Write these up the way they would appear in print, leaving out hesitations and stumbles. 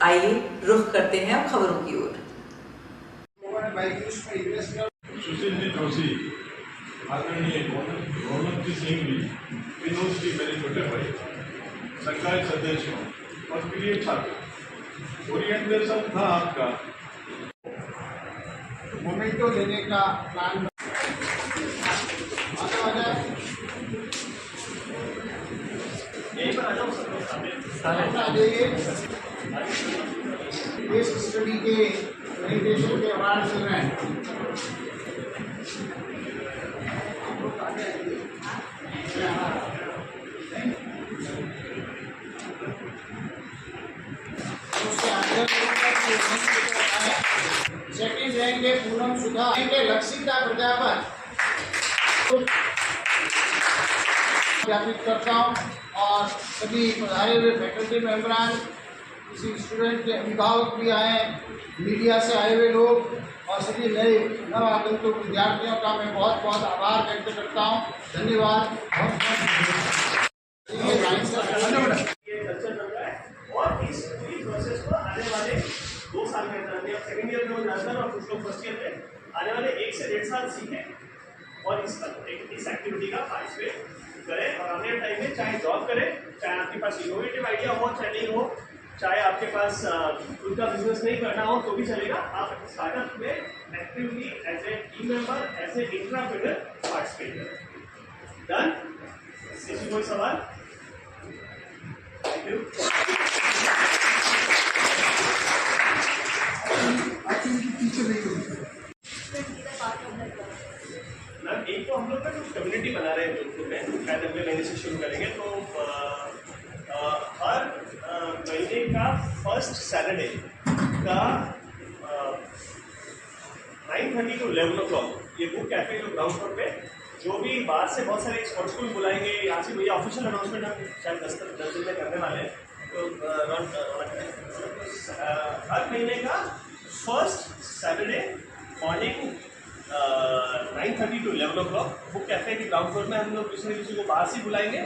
आइए रुख करते हैं अब खबरों की ओर। सुशील जी जोशी, आदरणीय गौरव जी सिंह जी, विनोद जी मेरे छोटे भाई, सरकारी सदस्यों और प्रिय छात्र, ओरिएंटेशन था आपका मोमेंटो लेने का प्लान केस स्टडी के मेडिटेशन के अवार्ड चल रहे हैं। सेकंड रैंक के पूनम सुधा के लक्षिता प्रजापत ज्ञापित करता हूँ और सभी पधारे हुए फैकल्टी मेंबरान, किसी स्टूडेंट के अभिभावक भी आए, मीडिया से आए हुए लोग और सभी नए नव आगंतुक विद्यार्थियों का मैं बहुत बहुत आभार व्यक्त करता हूँ। धन्यवाद। और इस प्रोसेस को आने वाले 2 साल के अंदर, सेकेंड ईयर में नाचना और कुछ लोग फर्स्ट ईयर में आने वाले 1 से 1.5 साल सीखें और इस एक्टिविटी का पार्टिसिपेट करें और आने टाइम में चाहे जॉब करें, चाहे आपके पास इनोवेटिव आइडिया हो, चाहे नहीं हो, चाहे आपके पास खुद का बिजनेस नहीं करना हो तो भी चलेगा, आप स्टार्टअप में actively as a team member, as a entrepreneur participate करें। डन? किसी कोई सवाल? Thank you. मैम एक तो हम लोग ना कुछ कम्युनिटी बना रहे हैं जोधपुर में, शायद अगले महीने से शुरू करेंगे। तो हर महीने का फर्स्ट सैटरडे का 9:30 to 11 o'clock ये बुक कैफे जो ग्राउंड फ्लोर पे, जो भी बाहर से बहुत सारे एक्सपर्ट्स को बुलाएंगे, यहाँ से भैया ऑफिशियल अनाउंसमेंट हम शायद 10 दिन में करने वाले हैं। तो हर महीने का first Saturday morning 9:30 to 11 o'clock book cafe के ग्राउंड फ्लोर में हम लोग किसी को बाहर से बुलाएंगे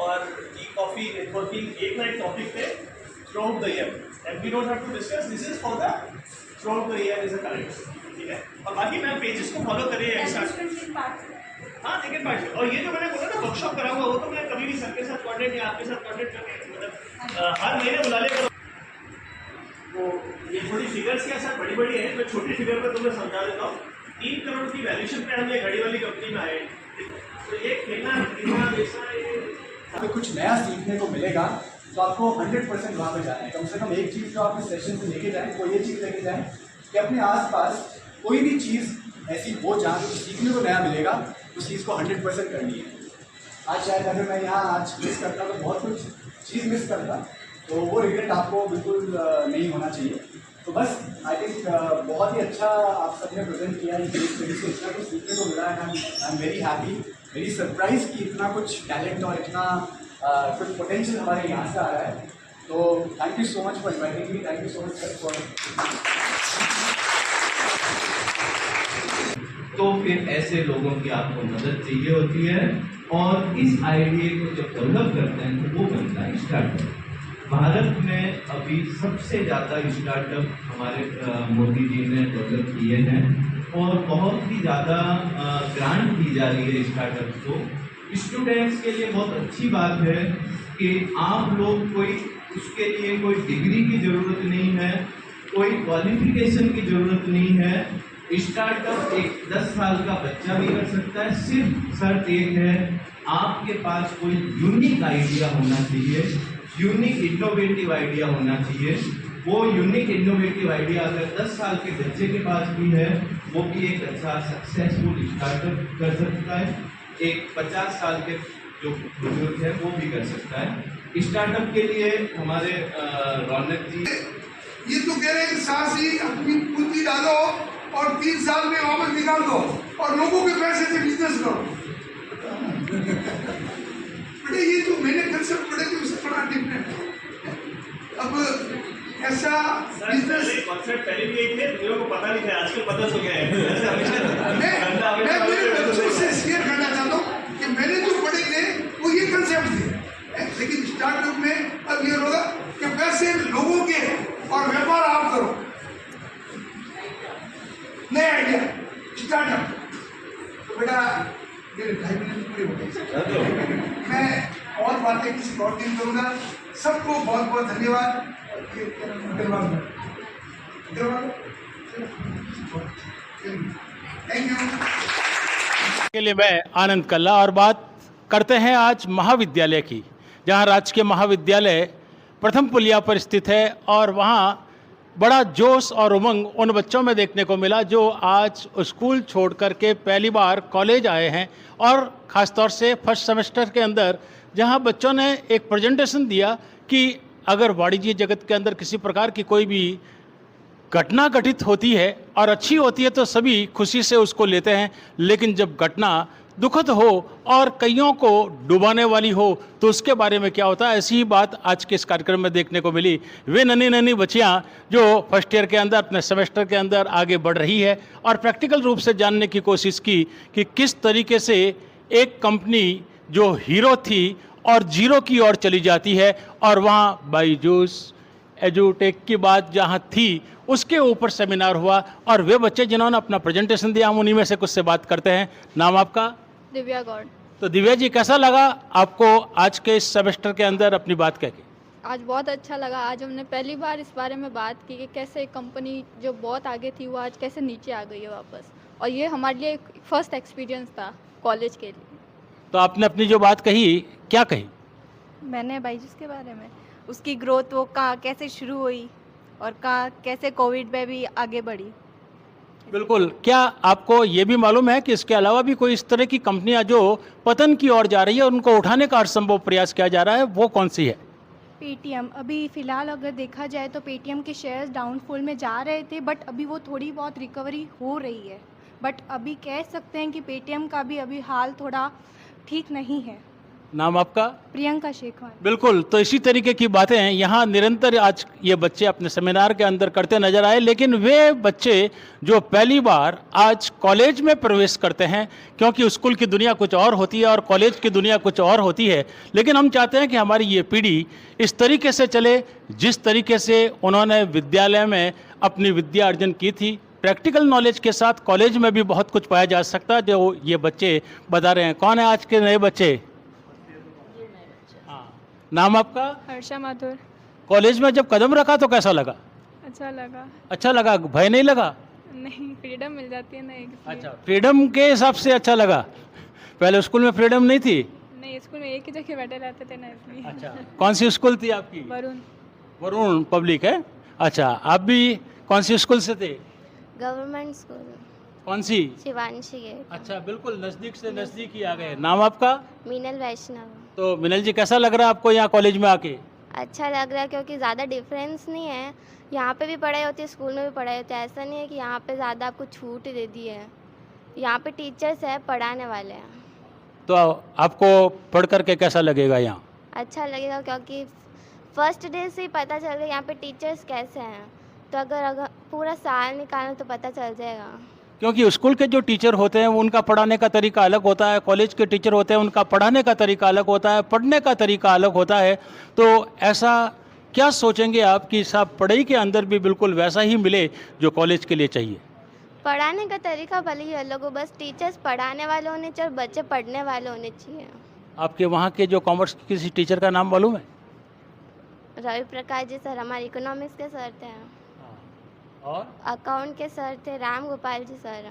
और टी कॉफी नेटवर्किंग एक नाइट टॉपिक पे throughout the year, and we don't have to discuss, this is for the throughout the year is a correct, ठीक है। और बाकी मैम पेजेस को फॉलो करिए। हाँ सेकेंड पार्ट। और ये जो मैंने बोला ना वर्कशॉप करा हुआ, वो तो मैं कभी भी सर के साथ कॉन्टेक्ट या आपके साथ कॉन्टेक्ट करके मतलब हर महीने बुला लेकर। तो ये थोड़ी फिगर्स क्या सर बड़ी बड़ी है, मैं छोटी फिगर में तुम्हें समझा देता हूँ। 3 करोड़ की वैल्यूएशन पे हम ये घड़ी वाली कंपनी में आए, तो ये खेलना तो कुछ नया सीखने को मिलेगा, तो आपको 100% वहाँ पे जाना है। कम से कम एक चीज़ जो आप इस सेशन से लेके जाएं, वो ये चीज़ लेके जाएं कि अपने आसपास कोई भी चीज़ ऐसी हो जहाँ जो सीखने को नया मिलेगा, उस चीज़ को 100% करनी है। आज शायद अगर मैं यहाँ आज मिस करता तो बहुत कुछ चीज़ मिस करता, तो वो रिग्रेट आपको बिल्कुल नहीं होना चाहिए। तो बस आई थिंक बहुत ही अच्छा आप सबने प्रेजेंट किया, इस तरीके से इतना कुछ सीखने को मिला है। I am very happy, very surprise कि इतना कुछ टैलेंट और इतना कुछ पोटेंशियल हमारे यहाँ से आ रहा है। तो thank you so much for inviting me, thank you so much for. तो फिर ऐसे लोगों की आपको मदद चाहिए होती है और इस आइडिया को जब डेवलप करते हैं तो वो बनता है स्टार्टअप। भारत में अभी सबसे ज़्यादा स्टार्टअप हमारे मोदी जी ने डेवलप किए हैं और बहुत ही ज़्यादा ग्रांट दी जा रही है स्टार्टअप को। स्टूडेंट्स के लिए बहुत अच्छी बात है कि आप लोग कोई उसके लिए कोई डिग्री की ज़रूरत नहीं है, कोई क्वालिफिकेशन की ज़रूरत नहीं है। स्टार्टअप एक 10 साल का बच्चा भी कर सकता है। सिर्फ शर्त एक है, आपके पास कोई यूनिक आइडिया होना चाहिए, यूनिक इनोवेटिव आइडिया होना चाहिए। वो यूनिक इनोवेटिव आइडिया अगर 10 साल के बच्चे के पास भी है, वो भी एक अच्छा सक्सेसफुल स्टार्टअप कर सकता है। एक 50 साल के जो बुजुर्ग है वो भी कर सकता है। स्टार्टअप के लिए हमारे रौनक जी ये तो कह रहे हैं कि साथ ही अपनी पूंजी डालो और 3 साल में वापस निकाल दो और लोगों के पैसे से बिजनेस करो। बेटे ये जो मैंने कंसेप्ट पढ़े थे उससे बड़ा डिफरेंट है। अब ऐसा बिजनेस कॉन्सेप्ट पहले भी एक थे, लोगों को पता नहीं था, आजकल पता चल गया है। मैं मेरे बच्चों से शेयर करना चाहता हूँ कि मैंने जो पढ़े थे वो ये कंसेप्ट थे, लेकिन स्टार्टअप में अब ये होगा कि पैसे लोगों के और कोऑर्डिनेट करूँगा। सबको बहुत बहुत धन्यवाद। Thank you. के लिए मैं आनंद कल्ला और बात करते हैं आज महाविद्यालय की, जहां राजकीय महाविद्यालय प्रथम पुलिया पर स्थित है और वहां बड़ा जोश और उमंग उन बच्चों में देखने को मिला जो आज स्कूल छोड़ करके पहली बार कॉलेज आए हैं। और ख़ासतौर से फर्स्ट सेमेस्टर के अंदर जहां बच्चों ने एक प्रेजेंटेशन दिया कि अगर वाणिज्य जगत के अंदर किसी प्रकार की कोई भी घटना घटित होती है और अच्छी होती है तो सभी खुशी से उसको लेते हैं, लेकिन जब घटना दुखद हो और कईयों को डुबाने वाली हो तो उसके बारे में क्या होता है। ऐसी ही बात आज के इस कार्यक्रम में देखने को मिली। वे नन्ही नन्ही बच्चियां जो फर्स्ट ईयर के अंदर अपने सेमेस्टर के अंदर आगे बढ़ रही है और प्रैक्टिकल रूप से जानने की कोशिश की कि किस तरीके से एक कंपनी जो हीरो थी और जीरो की ओर चली जाती है और वहाँ बाईजूस एजुटेक की बात जहाँ थी उसके ऊपर सेमिनार हुआ और वे बच्चे जिन्होंने अपना प्रेजेंटेशन दिया हम उन्हीं में से कुछ से बात करते हैं। नाम आपका? दिव्या गौड़। तो दिव्या जी, कैसा लगा आपको आज के इस सेमेस्टर के अंदर अपनी बात कह के? आज बहुत अच्छा लगा। आज हमने पहली बार इस बारे में बात की कि कैसे एक कंपनी जो बहुत आगे थी वो आज कैसे नीचे आ गई है वापस, और ये हमारे लिए एक फर्स्ट एक्सपीरियंस था कॉलेज के लिए। तो आपने अपनी जो बात कही क्या कही? मैंने बाईजूस के बारे में, उसकी ग्रोथ वो कहाँ कैसे शुरू हुई और कहाँ कैसे कोविड में भी आगे बढ़ी। बिल्कुल। क्या आपको ये भी मालूम है कि इसके अलावा भी कोई इस तरह की कंपनियां जो पतन की ओर जा रही है उनको उठाने का हर संभव प्रयास किया जा रहा है, वो कौन सी है? पेटीएम अभी फ़िलहाल अगर देखा जाए तो पेटीएम के शेयर्स डाउनफॉल में जा रहे थे, बट अभी वो थोड़ी बहुत रिकवरी हो रही है। बट अभी कह सकते हैं कि पेटीएम का भी अभी हाल थोड़ा ठीक नहीं है। नाम आपका? प्रियंका शेखवान। बिल्कुल। तो इसी तरीके की बातें यहाँ निरंतर आज ये बच्चे अपने सेमिनार के अंदर करते नजर आए, लेकिन वे बच्चे जो पहली बार आज कॉलेज में प्रवेश करते हैं, क्योंकि स्कूल की दुनिया कुछ और होती है और कॉलेज की दुनिया कुछ और होती है, लेकिन हम चाहते हैं कि हमारी ये पीढ़ी इस तरीके से चले जिस तरीके से उन्होंने विद्यालय में अपनी विद्या अर्जन की थी। प्रैक्टिकल नॉलेज के साथ कॉलेज में भी बहुत कुछ पाया जा सकता है जो ये बच्चे बता रहे हैं। कौन है आज के नए बच्चे? नाम आपका? हर्षा माथुर। कॉलेज में जब कदम रखा तो कैसा लगा? अच्छा लगा। अच्छा लगा? भय नहीं लगा? नहीं, फ्रीडम मिल जाती है ना एक। अच्छा, फ्रीडम के हिसाब से अच्छा लगा। पहले स्कूल में फ्रीडम नहीं थी? नहीं, स्कूल में एक ही जगह बैठे रहते थे ना, इसलिए। अच्छा, कौन सी स्कूल थी आपकी? वरुण। वरुण पब्लिक है। अच्छा, आप भी कौन सी स्कूल से थे? Government school. कौन सी? शिवांशी गेट। अच्छा, बिल्कुल नज़दीक से नज़दीक ही आ गए। नाम आपका? मीनल वैष्णव। तो मिनल जी, कैसा लग रहा है आपको यहाँ कॉलेज में आके? अच्छा लग रहा है क्योंकि ज़्यादा डिफरेंस नहीं है। यहाँ पे भी पढ़ाई होती है, स्कूल में भी पढ़ाई होती है। ऐसा नहीं है कि यहाँ पे ज़्यादा आपको छूट दे दी है। यहाँ पे टीचर्स है, पढ़ाने वाले हैं। तो आपको पढ़ करके कैसा लगेगा यहाँ? अच्छा लगेगा क्योंकि फर्स्ट डे से ही पता चल गया यहाँ पे टीचर्स कैसे हैं। तो अगर पूरा साल निकालें तो पता चल जाएगा। क्योंकि स्कूल के जो टीचर होते हैं उनका पढ़ाने का तरीका अलग होता है, कॉलेज के टीचर होते हैं उनका पढ़ाने का तरीका अलग होता है, पढ़ने का तरीका अलग होता है। तो ऐसा क्या सोचेंगे आप कि सब पढ़ाई के अंदर भी बिल्कुल वैसा ही मिले जो कॉलेज के लिए चाहिए? पढ़ाने का तरीका भले ही अलग हो, बस टीचर्स पढ़ाने वाले होने चाहिए और बच्चे पढ़ने वाले होने चाहिए। आपके वहाँ के जो कॉमर्स के किसी टीचर का नाम मालूम है? रवि प्रकाश जी सर हमारे इकोनॉमिक्स के सर थे। और अकाउंट के सर थे राम गोपाल जी सर।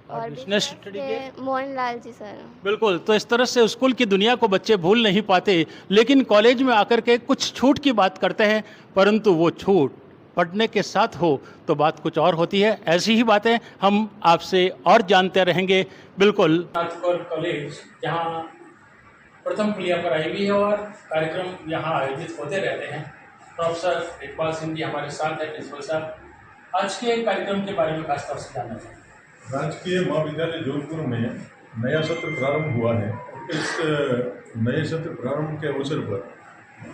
और बिजनेस स्टडी के मोहन लाल जी सर। बिल्कुल। तो इस तरह से स्कूल की दुनिया को बच्चे भूल नहीं पाते, लेकिन कॉलेज में आकर के कुछ छूट की बात करते हैं, परंतु वो छूट पढ़ने के साथ हो तो बात कुछ और होती है। ऐसी ही बातें हम आपसे और जानते रहेंगे। बिल्कुल। कॉलेज जहाँ प्रथम पुलिया पर आई हुई है और कार्यक्रम यहाँ आयोजित होते रहते हैं। प्रोफेसर इकबाल सिंह जी हमारे साथ है, प्रिंसिपल साहब। आज के कार्यक्रम के बारे में खासतौर से जानना चाहिए। राजकीय महाविद्यालय जोधपुर में नया सत्र प्रारंभ हुआ है। इस नए सत्र प्रारंभ के अवसर पर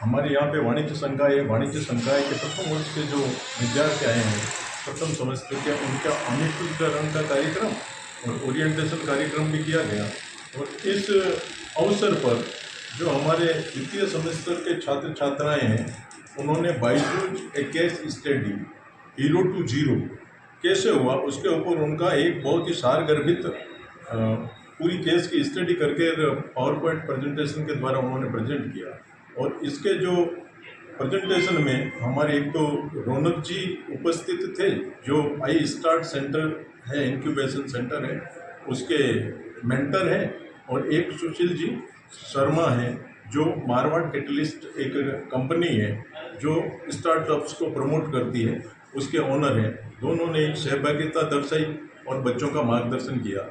हमारे यहाँ पे वाणिज्य संकाय के प्रथम वर्ष के जो विद्यार्थी आए हैं, प्रथम सेमेस्टर के, उनका अनिश्चितीकरण का कार्यक्रम और ओरिएंटेशन कार्यक्रम भी किया गया। और इस अवसर पर जो हमारे द्वितीय सेमेस्टर के छात्र छात्राएँ हैं, उन्होंने Byju's a case study hero to zero कैसे हुआ उसके ऊपर उनका एक बहुत ही सारगर्भित पूरी केस की स्टडी करके पावर पॉइंट प्रेजेंटेशन के द्वारा उन्होंने प्रेजेंट किया। और इसके जो प्रेजेंटेशन में हमारे एक तो रौनक जी उपस्थित थे, जो आई स्टार्ट सेंटर है, इंक्यूबेशन सेंटर है, उसके मेंटर हैं, और एक सुशील जी शर्मा हैं जो मारवाड़ कैटलिस्ट एक कंपनी है जो स्टार्टअप्स को प्रमोट करती है, उसके ओनर हैं। दोनों ने सहभागिता दर्शाई और बच्चों का मार्गदर्शन किया।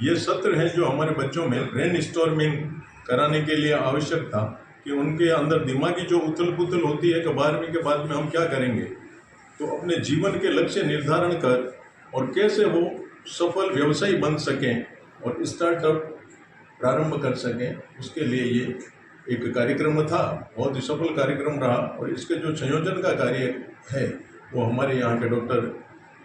ये सत्र है जो हमारे बच्चों में ब्रेन स्टॉर्मिंग कराने के लिए आवश्यक था कि उनके अंदर दिमागी जो उथल पुथल होती है कि 12वीं के बाद में हम क्या करेंगे, तो अपने जीवन के लक्ष्य निर्धारण कर और कैसे वो सफल व्यवसायी बन सकें और स्टार्टअप प्रारंभ कर सकें, उसके लिए ये एक कार्यक्रम था। बहुत ही सफल कार्यक्रम रहा और इसके जो संयोजन का कार्य है वो हमारे यहाँ के डॉक्टर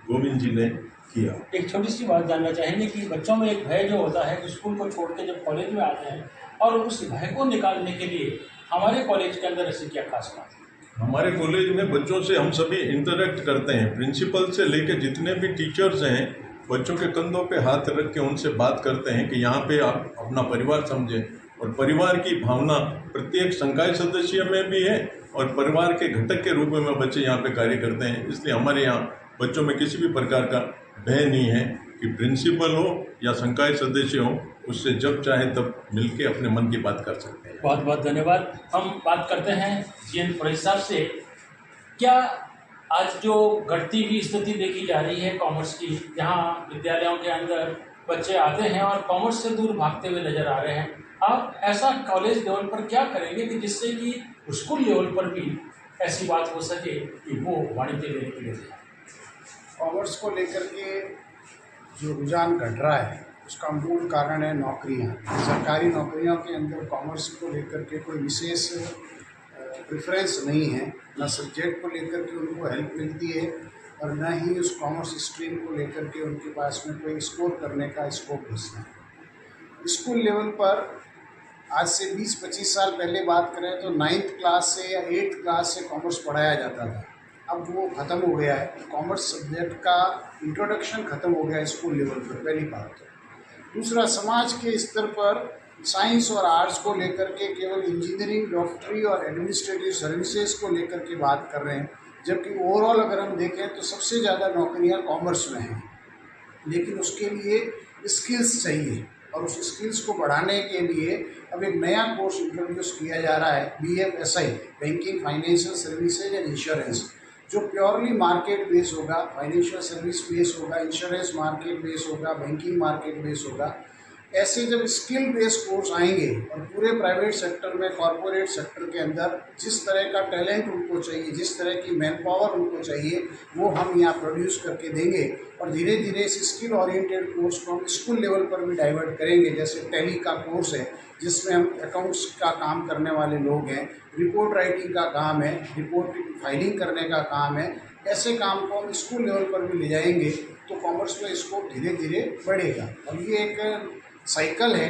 गोविंद जी ने किया। एक छोटी सी बात जानना चाहेंगे कि बच्चों में एक भय जो होता है कि स्कूल को छोड़ के जब कॉलेज में आते हैं, और उस भय को निकालने के लिए हमारे कॉलेज के अंदर ऐसी क्या खास बात है? हमारे कॉलेज में बच्चों से हम सभी इंटरेक्ट करते हैं, प्रिंसिपल से लेके जितने भी टीचर्स हैं, बच्चों के कंधों पे हाथ रख के उनसे बात करते हैं कि यहाँ पे आप अपना परिवार समझें, और परिवार की भावना प्रत्येक संकाय सदस्य में भी है और परिवार के घटक के रूप में बच्चे यहाँ पे कार्य करते हैं। इसलिए हमारे यहाँ बच्चों में किसी भी प्रकार का भय नहीं है कि प्रिंसिपल हो या संकाय सदस्य हो, उससे जब चाहे तब मिलके अपने मन की बात कर सकते हैं। बहुत बहुत धन्यवाद। हम बात करते हैं जीएन पुरोहित साहब से। क्या आज जो घटती हुई स्थिति देखी जा रही है कॉमर्स की, जहाँ विद्यालयों के अंदर बच्चे आते हैं और कॉमर्स से दूर भागते हुए नजर आ रहे हैं, आप ऐसा कॉलेज लेवल पर क्या करेंगे कि जिससे कि स्कूल लेवल पर भी ऐसी बात हो सके कि वो वाणिज्य लेने के लिए जाए? कॉमर्स को लेकर के जो रुझान घट रहा है उसका मूल कारण है नौकरियां। सरकारी नौकरियों के अंदर कॉमर्स को लेकर के कोई विशेष प्रेफरेंस नहीं है, न सब्जेक्ट को लेकर के उनको हेल्प मिलती है और न ही उस कॉमर्स स्ट्रीम को लेकर के उनके पास में कोई स्कोर करने का स्कोप बचता है। स्कूल लेवल पर आज से 20-25 साल पहले बात करें तो 9th क्लास से या 8th क्लास से कॉमर्स पढ़ाया जाता था, अब वो ख़त्म हो गया है। कॉमर्स सब्जेक्ट का इंट्रोडक्शन ख़त्म हो गया है स्कूल लेवल पर, पहली बात। तो दूसरा, समाज के स्तर पर साइंस और आर्ट्स को लेकर के केवल इंजीनियरिंग, डॉक्टरी और एडमिनिस्ट्रेटिव सर्विसेज को लेकर के बात कर रहे हैं, जबकि ओवरऑल अगर हम देखें तो सबसे ज़्यादा नौकरियां कॉमर्स में हैं। लेकिन उसके लिए स्किल्स चाहिए और उस स्किल्स को बढ़ाने के लिए अब एक नया कोर्स इंट्रोड्यूस किया जा रहा है, BFSI, banking, financial services and insurance, जो प्योरली मार्केट बेस होगा, फाइनेंशियल सर्विस बेस होगा, इंश्योरेंस मार्केट बेस होगा, बैंकिंग मार्केट बेस होगा। ऐसे जब स्किल बेस्ड कोर्स आएंगे और पूरे प्राइवेट सेक्टर में, कॉरपोरेट सेक्टर के अंदर जिस तरह का टैलेंट उनको चाहिए, जिस तरह की मैन पावर उनको चाहिए, वो हम यहाँ प्रोड्यूस करके देंगे और धीरे धीरे इस स्किल ओरिएंटेड कोर्स को हम स्कूल लेवल पर भी डाइवर्ट करेंगे। जैसे टैली का कोर्स है जिसमें हम अकाउंट्स का काम करने वाले लोग हैं, रिपोर्ट राइटिंग का काम है, रिपोर्ट फाइलिंग करने का काम है, ऐसे काम को हम स्कूल लेवल पर भी ले जाएंगे तो कॉमर्स में स्कोप धीरे धीरे बढ़ेगा। और ये एक साइकिल है,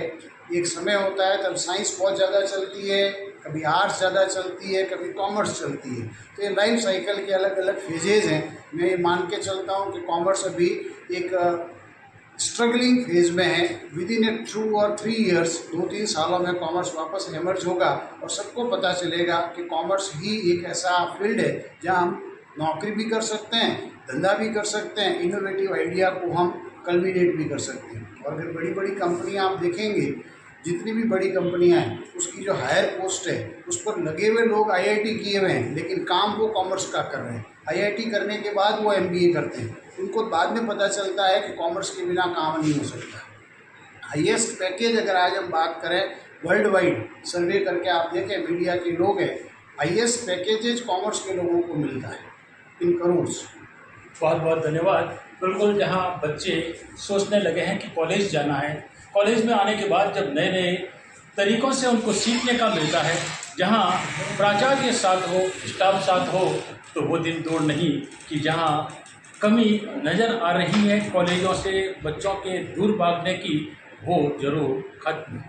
एक समय होता है तब साइंस बहुत ज़्यादा चलती है, कभी आर्ट्स ज़्यादा चलती है, कभी कॉमर्स चलती है। तो ये लाइफ साइकिल के अलग अलग फेजेज़ हैं। मैं ये मान के चलता हूँ कि कॉमर्स अभी एक स्ट्रगलिंग फेज में है। विद इन 2 और 3 ईयर्स, 2-3 सालों में कॉमर्स वापस एमर्ज होगा और सबको पता चलेगा कि कॉमर्स ही एक ऐसा फील्ड है जहाँ हम नौकरी भी कर सकते हैं, धंधा भी कर सकते हैं, इनोवेटिव आइडिया को हम कल्मिनेट भी कर सकते हैं। और फिर बड़ी बड़ी कंपनियां आप देखेंगे, जितनी भी बड़ी कंपनियां हैं उसकी जो हायर पोस्ट है उस पर लगे हुए लोग IIT किए हुए हैं, लेकिन काम वो कॉमर्स का कर रहे हैं। IIT करने के बाद वो MBA करते हैं, उनको बाद में पता चलता है कि कॉमर्स के बिना काम नहीं हो सकता। हाईएस्ट पैकेज अगर आज हम बात करें वर्ल्ड वाइड सर्वे करके आप देखें, मीडिया के लोग हैं, हाईएस्ट पैकेजेज कॉमर्स के लोगों को मिलता है इन करोड़। बहुत बहुत धन्यवाद। बिल्कुल, जहाँ बच्चे सोचने लगे हैं कि कॉलेज जाना है, कॉलेज में आने के बाद जब नए नए तरीक़ों से उनको सीखने का मिलता है, जहाँ प्राचार्य साथ हो, स्टाफ साथ हो, तो वो दिन दूर नहीं कि जहाँ कमी नज़र आ रही है कॉलेजों से बच्चों के दूर भागने की, वो ज़रूर खत्म